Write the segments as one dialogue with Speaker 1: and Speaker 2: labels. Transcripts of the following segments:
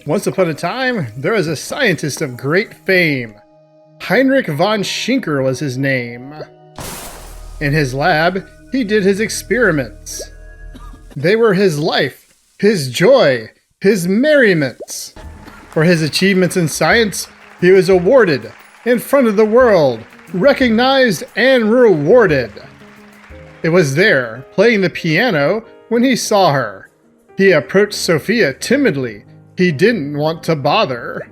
Speaker 1: Once upon a time, there was a scientist of great fame. Heinrich Von Schinker was his name. In his lab, he did his experiments. They were his life, his joy, his merriments. For his achievements in science, he was awarded, in front of the world, recognized and rewarded. It was there, playing the piano, when he saw her. He approached Sophia timidly. He didn't want to bother.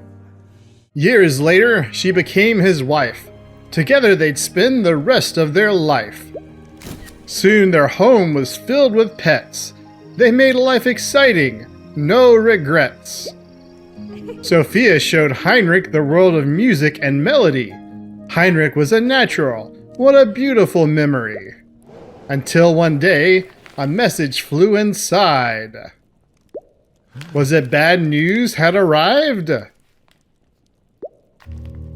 Speaker 1: Years later, she became his wife. Together they'd spend the rest of their life. Soon their home was filled with pets. They made life exciting, no regrets. Sophia showed Heinrich the world of music and melody. Heinrich was a natural. What a beautiful memory. Until one day, a message flew inside. Was it bad news had arrived?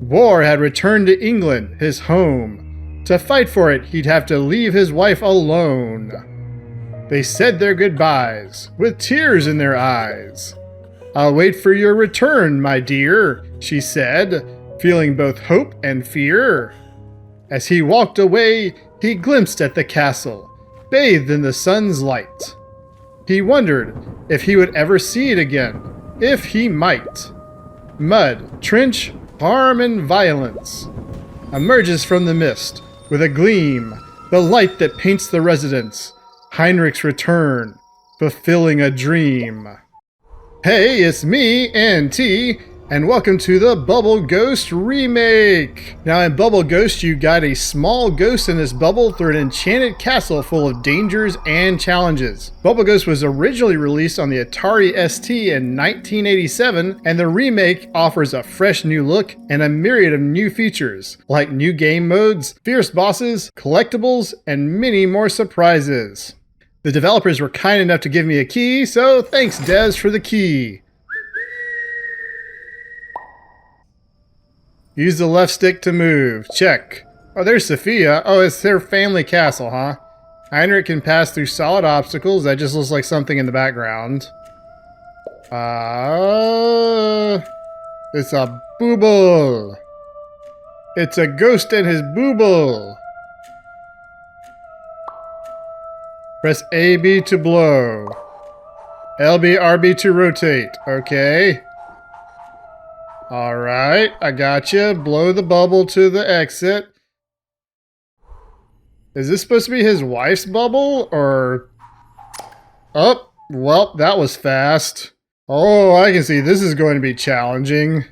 Speaker 1: War had returned to England, his home. To fight for it, he'd have to leave his wife alone. They said their goodbyes, with tears in their eyes. "I'll wait for your return, my dear," she said, feeling both hope and fear. As he walked away, he glimpsed at the castle, bathed in the sun's light. He wondered if he would ever see it again, if he might. Mud, trench, harm, and violence emerges from the mist with a gleam, the light that paints the residence. Heinrich's return, fulfilling a dream. Hey, it's me, NT, and welcome to the Bubble Ghost Remake! Now in Bubble Ghost, you guide a small ghost in this bubble through an enchanted castle full of dangers and challenges. Bubble Ghost was originally released on the Atari ST in 1987, and the remake offers a fresh new look and a myriad of new features, like new game modes, fierce bosses, collectibles, and many more surprises. The developers were kind enough to give me a key, so thanks devs for the key. Use the left stick to move. Check. Oh, there's Sophia. Oh, it's their family castle, huh? Heinrich can pass through solid obstacles. That just looks like something in the background. It's a booble. It's a ghost and his booble. Press AB to blow. LB, RB to rotate. Okay. Alright, I gotcha. Blow the bubble to the exit. Is this supposed to be his wife's bubble, or... Oh, well, that was fast. Oh, I can see this is going to be challenging.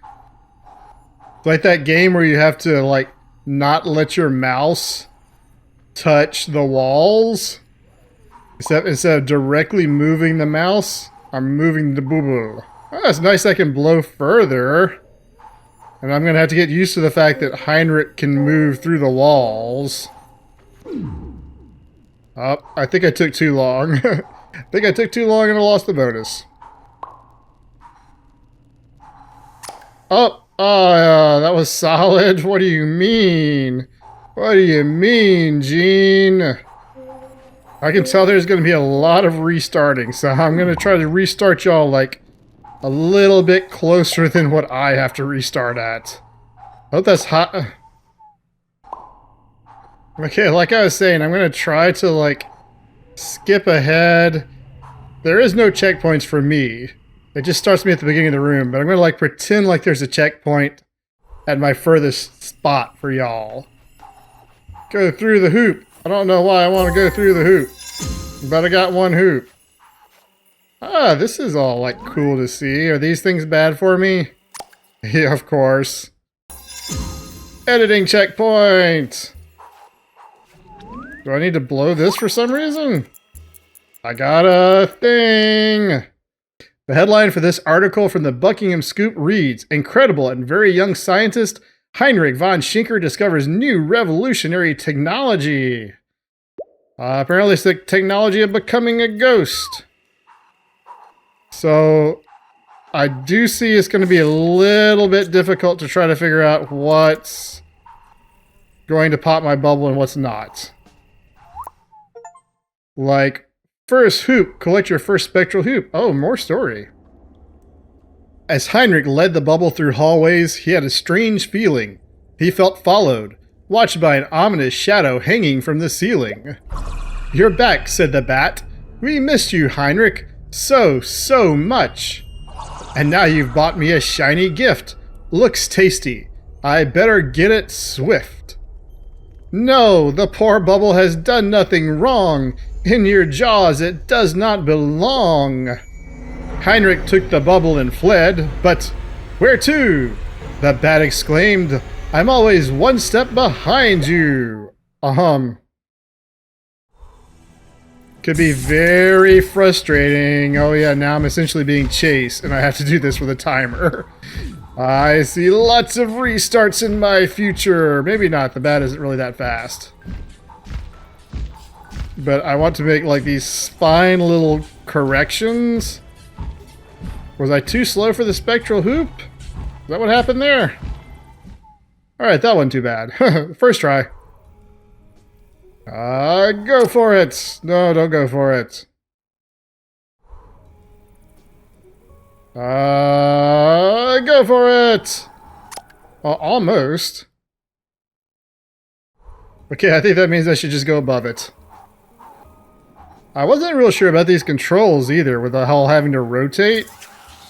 Speaker 1: It's like that game where you have to, like, not let your mouse touch the walls. Except instead of directly moving the mouse, I'm moving the boo-boo. Oh, it's nice I can blow further. And I'm going to have to get used to the fact that Heinrich can move through the walls. Oh, I think I took too long. I think I took too long and I lost the bonus. Oh, that was solid. What do you mean? What do you mean, Gene? I can tell there's going to be a lot of restarting, so I'm going to try to restart y'all like a little bit closer than what I have to restart at. I hope that's hot. Okay, like I was saying, I'm going to try to, like, skip ahead. There is no checkpoints for me. It just starts me at the beginning of the room, but I'm going to, like, pretend like there's a checkpoint at my furthest spot for y'all. Go through the hoop. I don't know why I want to go through the hoop, but I got one hoop. Ah, this is all, like, cool to see. Are these things bad for me? Yeah, of course. Editing checkpoint! Do I need to blow this for some reason? I got a thing! The headline for this article from the Buckingham Scoop reads, "Incredible and very young scientist Heinrich von Schinker discovers new revolutionary technology." Apparently it's the technology of becoming a ghost. So, I do see it's going to be a little bit difficult to try to figure out what's going to pop my bubble and what's not. Like, first hoop, collect your first spectral hoop. Oh, more story. As Heinrich led the bubble through hallways, he had a strange feeling. He felt followed, watched by an ominous shadow hanging from the ceiling. "You're back," said the bat. "We missed you, Heinrich, so much. And now you've bought me a shiny gift. Looks tasty. I better get it swift." "No, the poor bubble has done nothing wrong. In your jaws it does not belong." Heinrich took the bubble and fled, but where to? The bat exclaimed, "I'm always one step behind you." Could be very frustrating. Oh yeah, now I'm essentially being chased, and I have to do this with a timer. I see lots of restarts in my future. Maybe not, the bat isn't really that fast. But I want to make like these fine little corrections. Was I too slow for the spectral hoop? Is that what happened there? Alright, that wasn't too bad. First try. Go for it! No, don't go for it. Go for it! Almost. Okay, I think that means I should just go above it. I wasn't real sure about these controls either, with the whole having to rotate.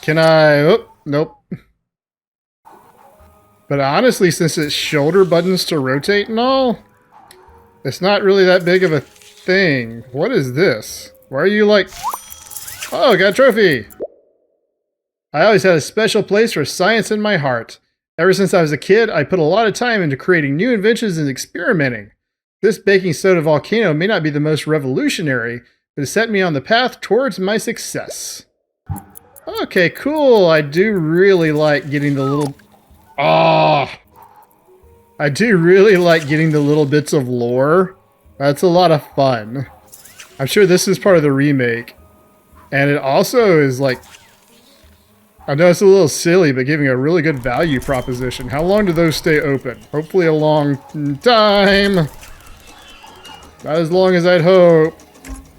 Speaker 1: Can I... Oh, nope. But honestly, since it's shoulder buttons to rotate and all, it's not really that big of a thing. What is this? Why are you like... Oh, got a trophy! I always had a special place for science in my heart. Ever since I was a kid, I put a lot of time into creating new inventions and experimenting. This baking soda volcano may not be the most revolutionary, but it set me on the path towards my success. Okay, cool. I do really like getting the little... I do really like getting the little bits of lore. That's a lot of fun. I'm sure this is part of the remake. And it also is like... I know it's a little silly, but giving a really good value proposition. How long do those stay open? Hopefully a long time. Not as long as I'd hope.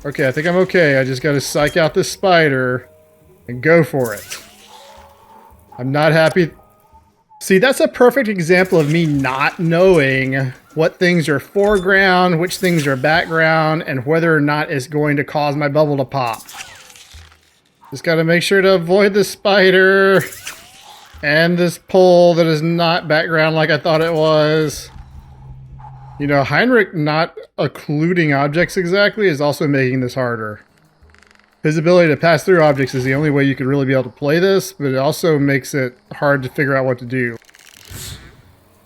Speaker 1: Okay, I think I'm okay. I just gotta psych out this spider and go for it. I'm not happy. See, that's a perfect example of me not knowing what things are foreground, which things are background, and whether or not it's going to cause my bubble to pop. Just gotta make sure to avoid the spider and this pole that is not background like I thought it was. You know, Heinrich not occluding objects exactly is also making this harder. His ability to pass through objects is the only way you could really be able to play this, but it also makes it hard to figure out what to do.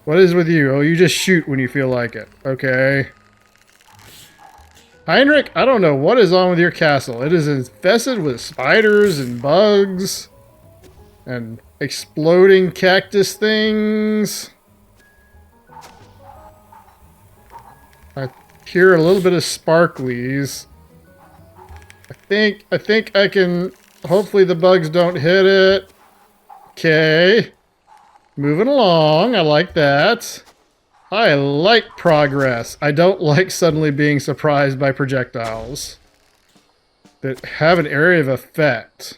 Speaker 1: What is with you? Oh, you just shoot when you feel like it. Okay. Heinrich, I don't know what is on with your castle. It is infested with spiders and bugs and exploding cactus things. I hear a little bit of sparklies. I think I can... Hopefully the bugs don't hit it. Okay. Moving along. I like that. I like progress. I don't like suddenly being surprised by projectiles that have an area of effect.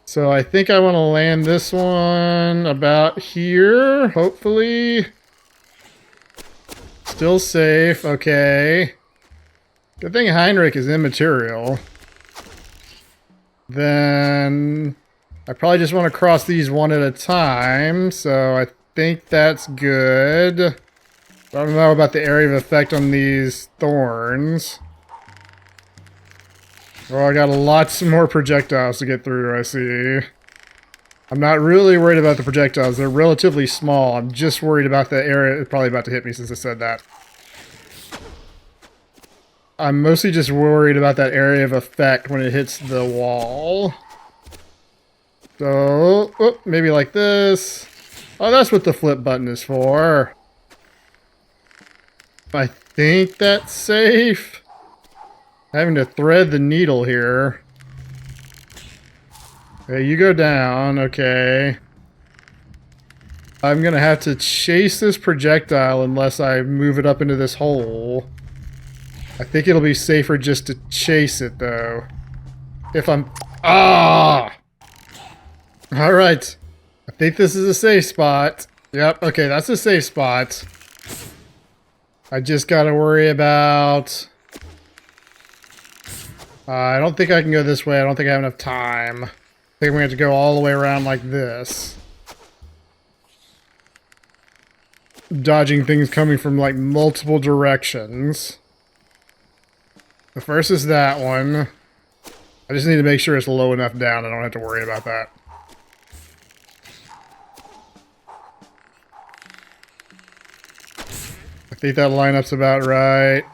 Speaker 1: So I think I want to land this one about here, hopefully. Still safe, okay. Good thing Heinrich is immaterial. Then I probably just want to cross these one at a time, so I think that's good. I don't know about the area of effect on these thorns. Oh, I got lots more projectiles to get through, I see. I'm not really worried about the projectiles. They're relatively small. I'm just worried about the area. It's probably about to hit me since I said that. I'm mostly just worried about that area of effect when it hits the wall. So, oh, maybe like this. Oh, that's what the flip button is for. I think that's safe. Having to thread the needle here. Okay, you go down. Okay. I'm gonna have to chase this projectile unless I move it up into this hole. I think it'll be safer just to chase it, though. If I'm... Ah! Alright. I think this is a safe spot. Yep, okay, that's a safe spot. I just gotta worry about... I don't think I can go this way. I don't think I have enough time. I think I'm gonna have to go all the way around like this. Dodging things coming from like multiple directions. The first is that one. I just need to make sure it's low enough down. I don't have to worry about that. I think that lineup's about right.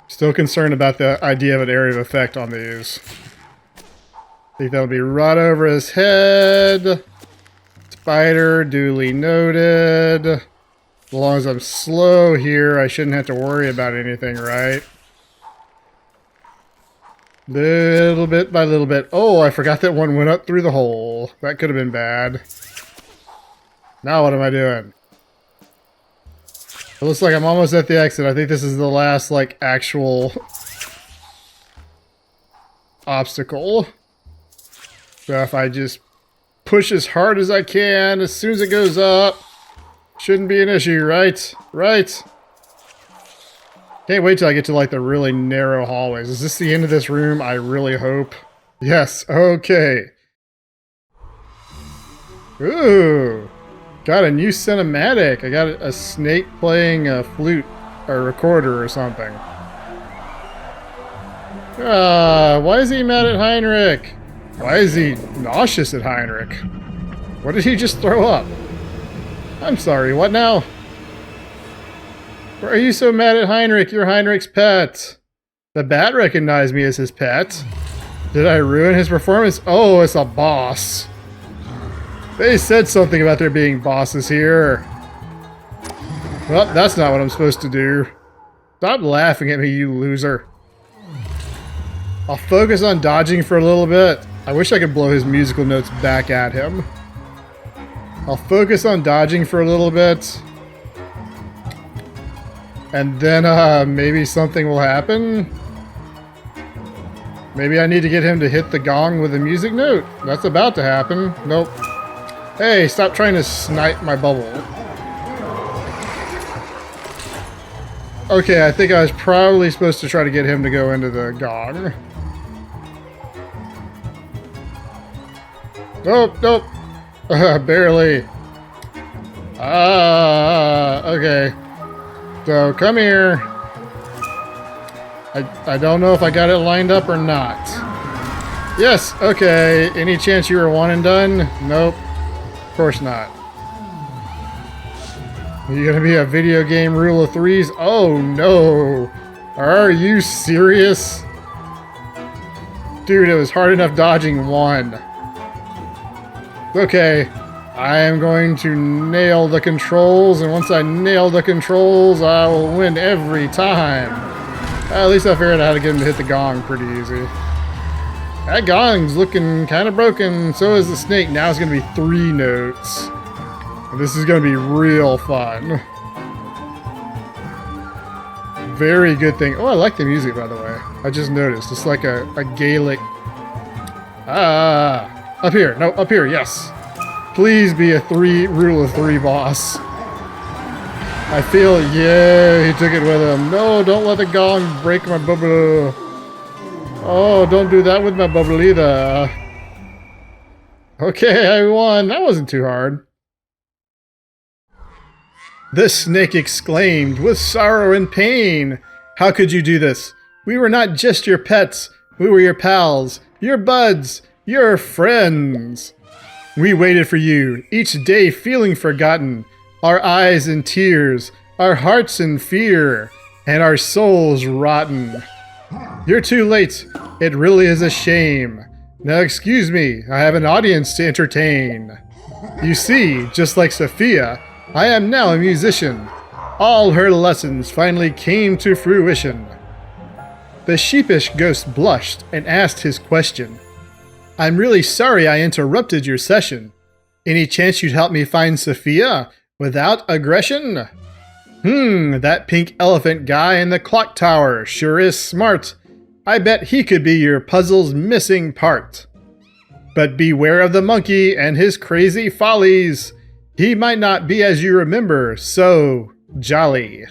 Speaker 1: Still concerned about the idea of an area of effect on these. I think that'll be right over his head. Spider, duly noted. As long as I'm slow here, I shouldn't have to worry about anything, right? Little bit by little bit. Oh, I forgot that one went up through the hole. That could have been bad. Now what am I doing? It looks like I'm almost at the exit. I think this is the last, like, actual obstacle. So if I just push as hard as I can, as soon as it goes up, shouldn't be an issue, right? Right? Can't wait till I get to, like, the really narrow hallways. Is this the end of this room? I really hope. Yes, okay. Ooh. Got a new cinematic. I got a snake playing a flute or recorder or something. Why is he mad at Heinrich? Why is he nauseous at Heinrich? What did he just throw up? I'm sorry, what now? Why are you so mad at Heinrich? You're Heinrich's pet. The bat recognized me as his pet. Did I ruin his performance? Oh, it's a boss. They said something about there being bosses here. Well, that's not what I'm supposed to do. Stop laughing at me, you loser. I'll focus on dodging for a little bit. I wish I could blow his musical notes back at him. I'll focus on dodging for a little bit. And then maybe something will happen. Maybe I need to get him to hit the gong with a music note. That's about to happen. Nope. Hey, stop trying to snipe my bubble. Okay, I think I was probably supposed to try to get him to go into the gong. Nope, nope. Barely. Okay. So, come here. I don't know if I got it lined up or not. Yes, okay. Any chance you were one and done? Nope. Of course not. Are you gonna be a video game rule of threes? Oh no! Are you serious? Dude, it was hard enough dodging one. Okay, I am going to nail the controls, and once I nail the controls, I will win every time. At least I figured out how to get him to hit the gong pretty easy. That gong's looking kind of broken, so is the snake. Now it's going to be 3 notes. And this is going to be real fun. Very good thing. Oh, I like the music, by the way. I just noticed. It's like a Gaelic... Up here. No, up here, yes. Please be a rule of 3 boss. I feel... Yeah, he took it with him. No, don't let the gong break my bubble. Oh, don't do that with my bubble either. Okay, I won. That wasn't too hard. The snake exclaimed with sorrow and pain. How could you do this? We were not just your pets. We were your pals, your buds, your friends. We waited for you, each day feeling forgotten. Our eyes in tears, our hearts in fear, and our souls rotten. You're too late. It really is a shame. Now excuse me, I have an audience to entertain. You see, just like Sophia, I am now a musician. All her lessons finally came to fruition. The sheepish ghost blushed and asked his question. I'm really sorry I interrupted your session. Any chance you'd help me find Sophia without aggression? That pink elephant guy in the clock tower sure is smart. I bet he could be your puzzle's missing part. But beware of the monkey and his crazy follies. He might not be as you remember, so jolly.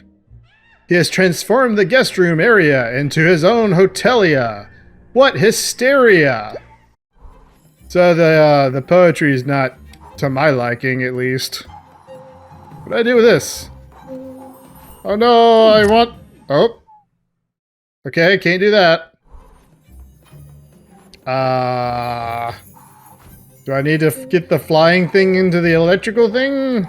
Speaker 1: He has transformed the guest room area into his own hotelia. What hysteria! So the poetry is not to my liking, at least. What do I do with this? Oh no, I want... Oh. Okay, can't do that. Do I need to get the flying thing into the electrical thing?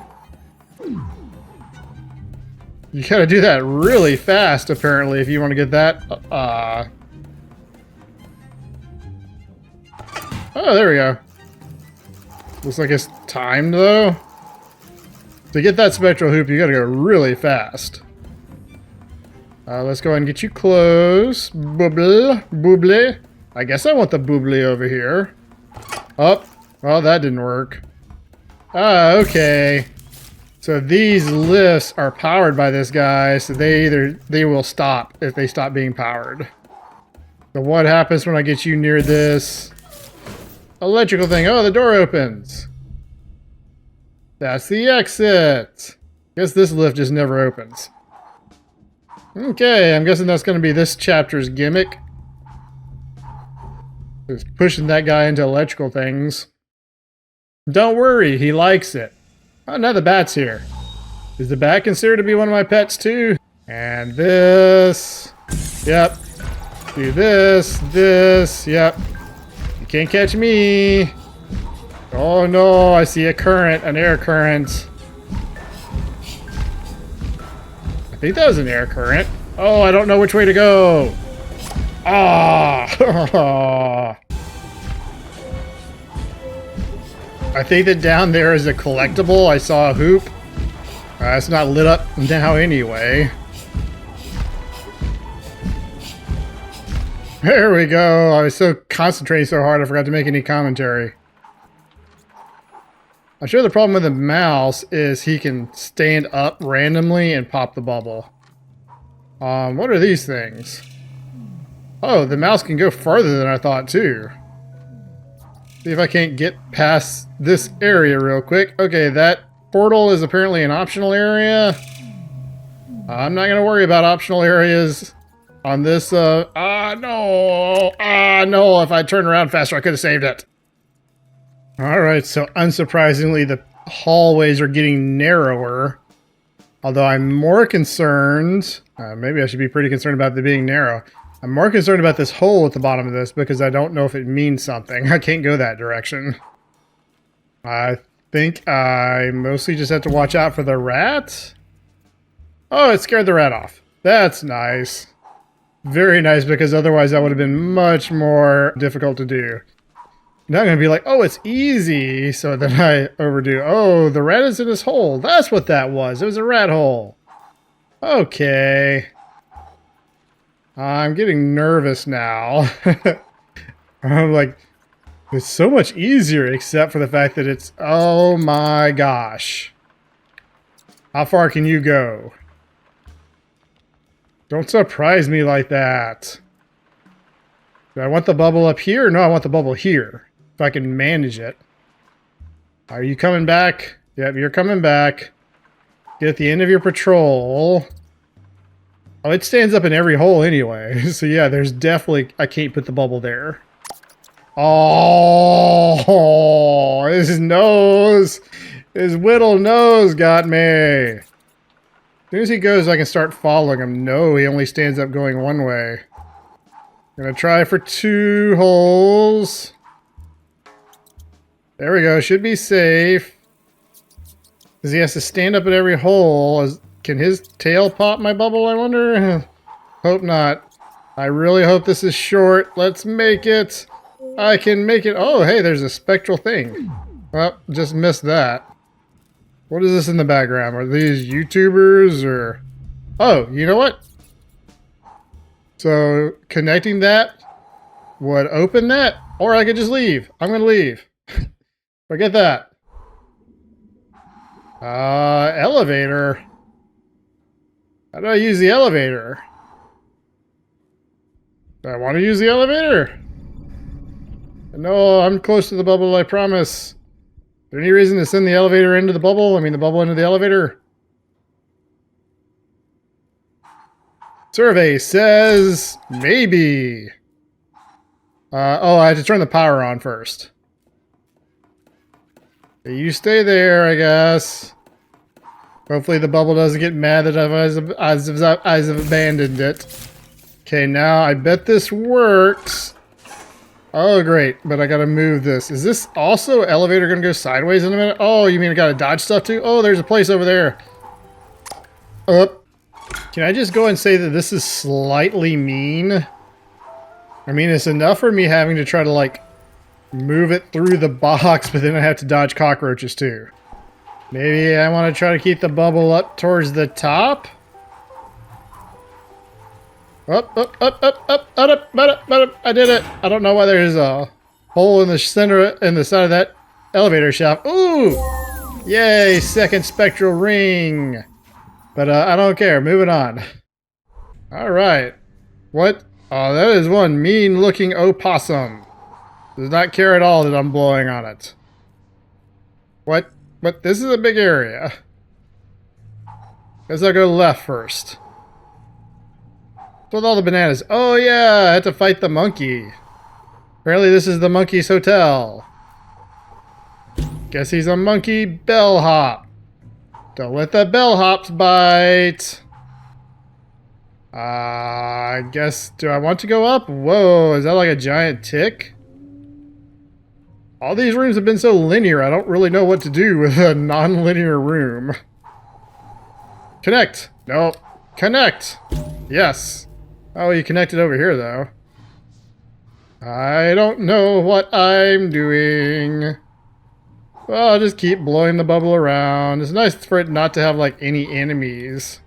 Speaker 1: You gotta do that really fast, apparently, if you want to get that. Oh, there we go. Looks like it's timed, though. To get that spectral hoop, you gotta go really fast. Let's go ahead and get you close. Booble. Booble. I guess I want the booble over here. Oh, well, that didn't work. Okay. So these lifts are powered by this guy, so they will stop if they stop being powered. So what happens when I get you near this electrical thing? Oh, the door opens. That's the exit. Guess this lift just never opens. Okay, I'm guessing that's going to be this chapter's gimmick. Just pushing that guy into electrical things. Don't worry, he likes it. Oh, now the bat's here. Is the bat considered to be one of my pets too? And this. Yep. Do this. Yep. You can't catch me. Oh no, I see a current, an air current. I think that was an air current. Oh, I don't know which way to go. Ah! I think that down there is a collectible. I saw a hoop. It's not lit up now anyway. There we go. I was so concentrating so hard I forgot to make any commentary. I'm sure the problem with the mouse is he can stand up randomly and pop the bubble. What are these things? Oh, the mouse can go farther than I thought too. See if I can't get past this area real quick. Okay, that portal is apparently an optional area. I'm not going to worry about optional areas on this. No. If I turned around faster, I could have saved it. All right, so unsurprisingly, the hallways are getting narrower. Although I'm more concerned, maybe I should be pretty concerned about them being narrow. I'm more concerned about this hole at the bottom of this because I don't know if it means something. I can't go that direction. I think I mostly just have to watch out for the rat. Oh, it scared the rat off. That's nice. Very nice, because otherwise that would have been much more difficult to do. Now I'm going to be like, oh, it's easy. So then I overdo. Oh, the rat is in this hole. That's what that was. It was a rat hole. Okay. I'm getting nervous now. I'm like, it's so much easier except for the fact that it's, oh my gosh. How far can you go? Don't surprise me like that. Do I want the bubble up here? No, I want the bubble here. If I can manage it. Are you coming back? Yep, you're coming back. Get at the end of your patrol. Oh, it stands up in every hole anyway. So yeah, there's definitely... I can't put the bubble there. Oh, his nose. His whittle nose got me. As soon as he goes, I can start following him. No, he only stands up going one way. I'm gonna try for 2 holes. There we go. Should be safe. Because he has to stand up at every hole. Can his tail pop my bubble, I wonder? Hope not. I really hope this is short. Let's make it. I can make it. Oh, hey, there's a spectral thing. Well, just missed that. What is this in the background? Are these YouTubers or... Oh, you know what? So, connecting that would open that, or I could just leave. I'm going to leave. Forget that. Elevator. How do I use the elevator? Do I want to use the elevator? No, I'm close to the bubble, I promise. Is there any reason to send the elevator into the bubble? I mean, the bubble into the elevator? Survey says maybe. Oh, I have to turn the power on first. You stay there, I guess. Hopefully the bubble doesn't get mad that I've abandoned it. Okay, now I bet this works. Oh, great, but I gotta move this. Is this also elevator gonna go sideways in a minute? Oh, you mean I gotta dodge stuff too? Oh, there's a place over there. Up. Can I just go and say that this is slightly mean? I mean, it's enough for me having to try to, like, move it through the box, but then I have to dodge cockroaches too. Maybe I want to try to keep the bubble up towards the top? Up. I did it. I don't know why there's a hole in the center, in the side of that elevator shaft. Ooh! Yay, second spectral ring. But I don't care. Moving on. All right. What? Oh, that is one mean-looking opossum. Does not care at all that I'm blowing on it. What? But this is a big area. Guess I'll go left first. With all the bananas. Oh yeah, I had to fight the monkey. Apparently this is the monkey's hotel. Guess he's a monkey bellhop. Don't let the bellhops bite. I guess, do I want to go up? Whoa, is that like a giant tick? All these rooms have been so linear, I don't really know what to do with a non-linear room. Connect. No. Connect. Yes. Oh, you connected over here, though. I don't know what I'm doing. Well, I'll just keep blowing the bubble around. It's nice for it not to have, like, any enemies.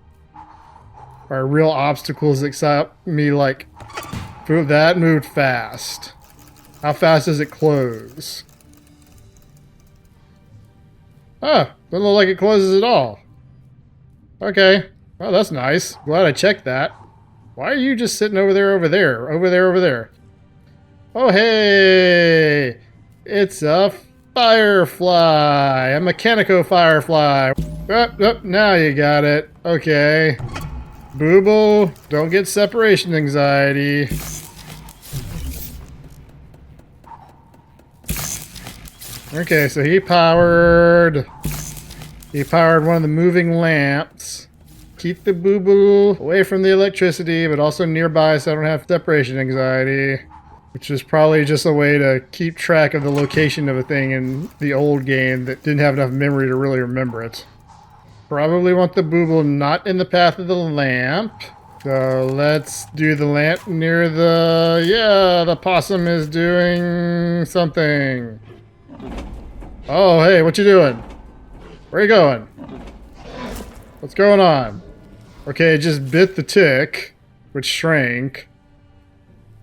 Speaker 1: Or real obstacles except me, like, that moved fast. How fast does it close? Ah, doesn't look like it closes at all. Okay. Well, that's nice. Glad I checked that. Why are you just sitting over there, over there? Over there, over there. Oh, hey! It's a firefly! A mechanical firefly. Oh, now you got it. Okay. Booble, don't get separation anxiety. Okay, so he powered one of the moving lamps. Keep the boo-boo away from the electricity, but also nearby so I don't have separation anxiety. Which is probably just a way to keep track of the location of a thing in the old game that didn't have enough memory to really remember it. Probably want the boo-boo not in the path of the lamp. So let's do the lamp near the... Yeah, the possum is doing something. Oh, hey, what you doing? Where are you going? What's going on? Okay, it just bit the tick, which shrank.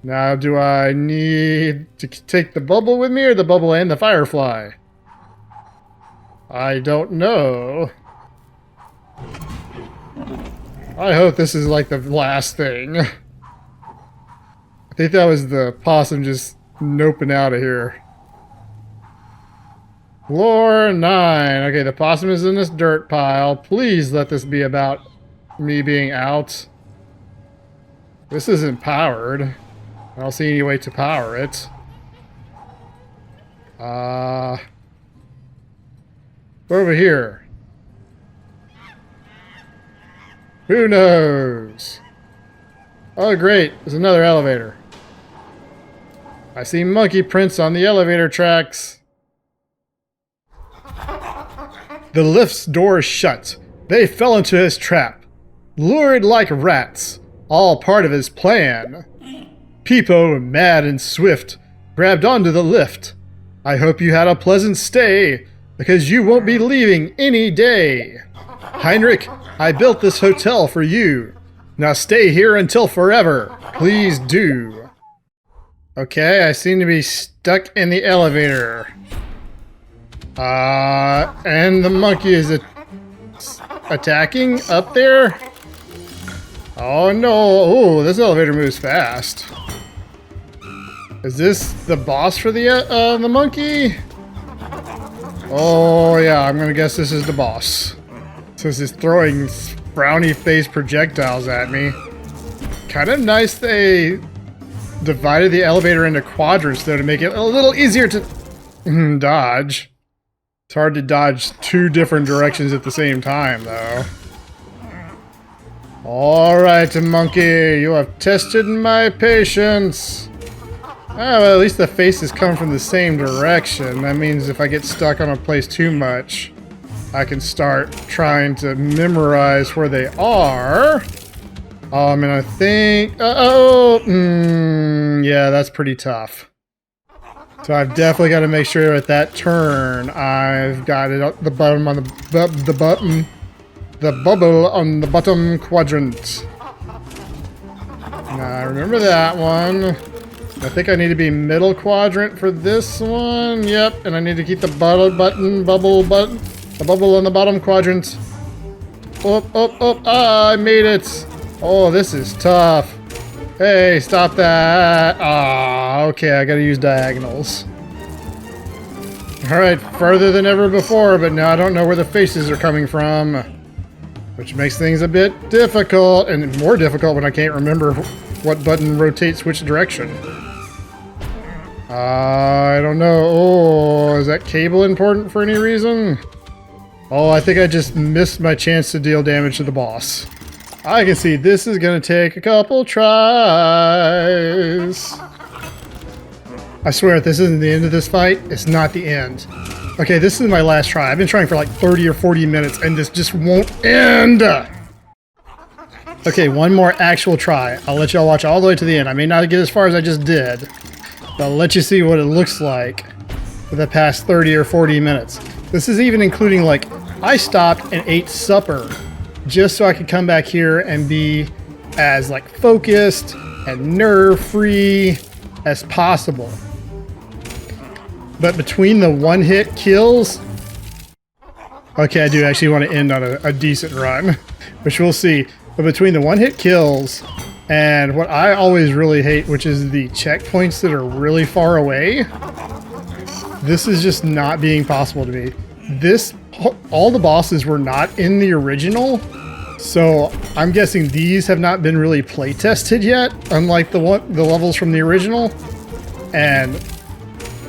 Speaker 1: Now, do I need to take the bubble with me or the bubble and the firefly? I don't know. I hope this is like the last thing. I think that was the possum just noping out of here. Floor 9. Okay, the possum is in this dirt pile. Please let this be about me being out. This isn't powered. I don't see any way to power it. Over here. Who knows? Oh, great. There's another elevator. I see monkey prints on the elevator tracks. The lift's door is shut. They fell into his trap. Lured like rats. All part of his plan. Peepo, mad and swift, grabbed onto the lift. I hope you had a pleasant stay, because you won't be leaving any day. Heinrich, I built this hotel for you. Now stay here until forever. Please do. Okay, I seem to be stuck in the elevator. And the monkey is attacking up there? Oh no, oh, this elevator moves fast. Is this the boss for the monkey? Oh yeah, I'm gonna guess this is the boss. Since he's throwing brownie face projectiles at me. Kind of nice they divided the elevator into quadrants though to make it a little easier to dodge. It's hard to dodge two different directions at the same time though. Alright, monkey, you have tested my patience. Oh, well, at least the faces come from the same direction. That means if I get stuck on a place too much, I can start trying to memorize where they are. And I think... yeah, that's pretty tough. So I've definitely got to make sure at that turn, I've got it at the bottom on the button. The bubble on the bottom quadrant. Now, remember that one. I think I need to be middle quadrant for this one. Yep, and I need to keep the bubble on the bottom quadrant. Ah, I made it. Oh, this is tough. Hey, stop that. Ah, okay, I gotta use diagonals. Alright, further than ever before, but now I don't know where the faces are coming from. Which makes things a bit difficult, and more difficult when I can't remember what button rotates which direction. I don't know. Oh, is that cable important for any reason? Oh, I think I just missed my chance to deal damage to the boss. I can see this is going to take a couple tries. I swear, if this isn't the end of this fight, it's not the end. Okay, this is my last try. I've been trying for like 30 or 40 minutes, and this just won't end. Okay, one more actual try. I'll let y'all watch all the way to the end. I may not get as far as I just did, but I'll let you see what it looks like for the past 30 or 40 minutes. This is even including, like, I stopped and ate supper just so I could come back here and be as, like, focused and nerve-free as possible. But between the one-hit kills... Okay, I do actually want to end on a decent run, which we'll see. But between the one-hit kills and what I always really hate, which is the checkpoints that are really far away, this is just not being possible to me. All the bosses were not in the original, so I'm guessing these have not been really play tested yet, unlike the levels from the original. And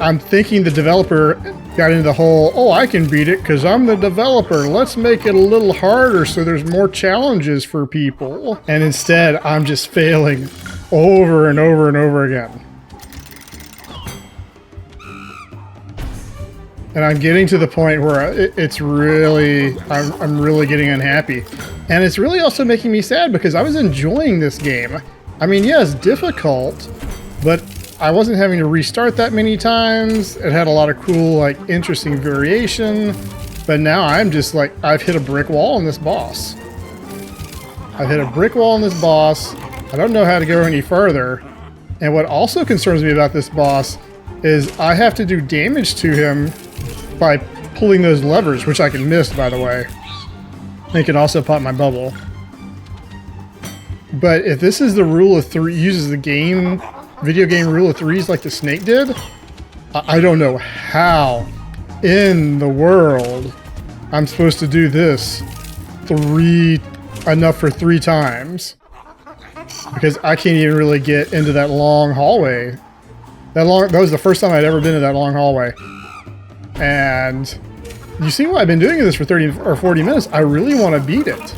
Speaker 1: I'm thinking the developer got into the whole, oh, I can beat it because I'm the developer. Let's make it a little harder so there's more challenges for people. And instead, I'm just failing over and over and over again. And I'm getting to the point where it's really, I'm really getting unhappy. And it's really also making me sad because I was enjoying this game. I mean, yeah, it's difficult, but I wasn't having to restart that many times. It had a lot of cool, like, interesting variation. But now I'm just like, I've hit a brick wall on this boss. I've hit a brick wall on this boss. I don't know how to go any further. And what also concerns me about this boss is I have to do damage to him by pulling those levers, which I can miss, by the way. They can also pop my bubble. But if this is the rule of three, uses the video game rule of threes like the snake did, I don't know how in the world I'm supposed to do this enough for 3 times. Because I can't even really get into that long hallway. That was the first time I'd ever been to that long hallway. And you see why I've been doing this for 30 or 40 minutes. I really want to beat it.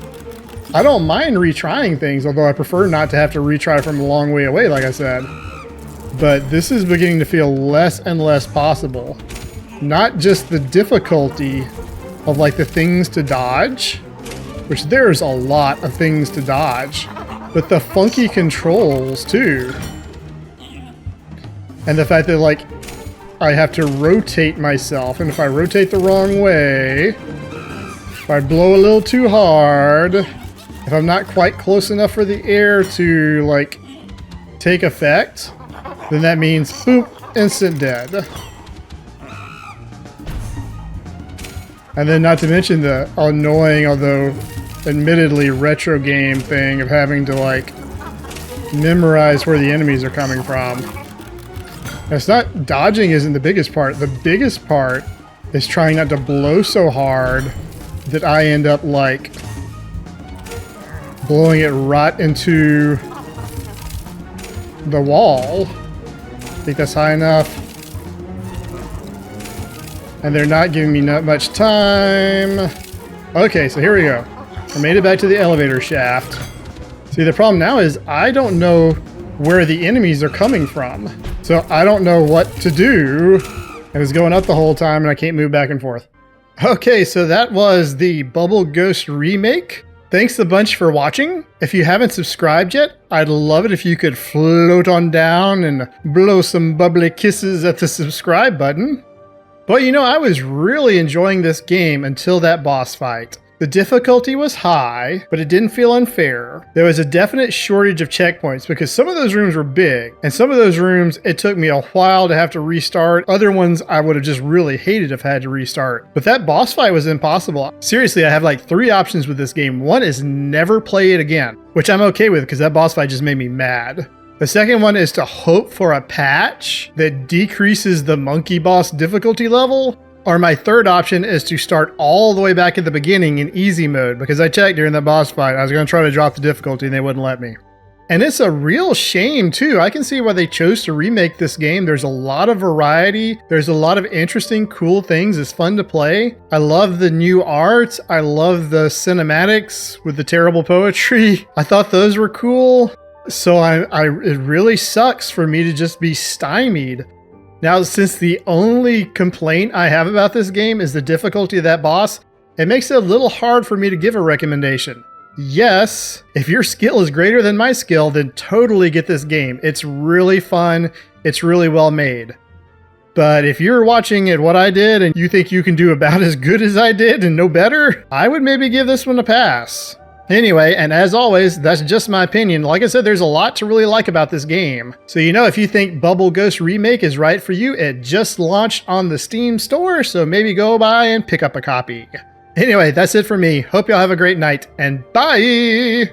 Speaker 1: I don't mind retrying things, although I prefer not to have to retry from a long way away, like I said. But this is beginning to feel less and less possible. Not just the difficulty of, like, the things to dodge, which there's a lot of things to dodge, but the funky controls too. And the fact that, like, I have to rotate myself, and if I rotate the wrong way, if I blow a little too hard, if I'm not quite close enough for the air to, like, take effect, then that means, boop, instant dead. And then not to mention the annoying, although admittedly retro game thing of having to, like, memorize where the enemies are coming from. It's not, dodging isn't the biggest part. The biggest part is trying not to blow so hard that I end up like blowing it right into the wall. I think that's high enough. And they're not giving me not much time. Okay, so here we go. I made it back to the elevator shaft. See, the problem now is I don't know where the enemies are coming from. So I don't know what to do. And it's going up the whole time and I can't move back and forth. Okay, so that was the Bubble Ghost remake. Thanks a bunch for watching. If you haven't subscribed yet, I'd love it if you could float on down and blow some bubbly kisses at the subscribe button. But you know, I was really enjoying this game until that boss fight. The difficulty was high, but it didn't feel unfair. There was a definite shortage of checkpoints because some of those rooms were big, and some of those rooms, it took me a while to have to restart. Other ones I would have just really hated if I had to restart. But that boss fight was impossible. Seriously, I have like 3 options with this game. One is never play it again, which I'm okay with because that boss fight just made me mad. The second one is to hope for a patch that decreases the monkey boss difficulty level. Or my third option is to start all the way back at the beginning in easy mode, because I checked during the boss fight, I was going to try to drop the difficulty and they wouldn't let me. And it's a real shame too. I can see why they chose to remake this game. There's a lot of variety. There's a lot of interesting, cool things. It's fun to play. I love the new art. I love the cinematics with the terrible poetry. I thought those were cool. So it really sucks for me to just be stymied. Now, since the only complaint I have about this game is the difficulty of that boss, it makes it a little hard for me to give a recommendation. Yes, if your skill is greater than my skill, then totally get this game. It's really fun. It's really well made. But if you're watching it what I did and you think you can do about as good as I did and no better, I would maybe give this one a pass. Anyway, and as always, that's just my opinion. Like I said, there's a lot to really like about this game. So you know, if you think Bubble Ghost Remake is right for you, it just launched on the Steam store, so maybe go by and pick up a copy. Anyway, that's it for me. Hope y'all have a great night, and bye!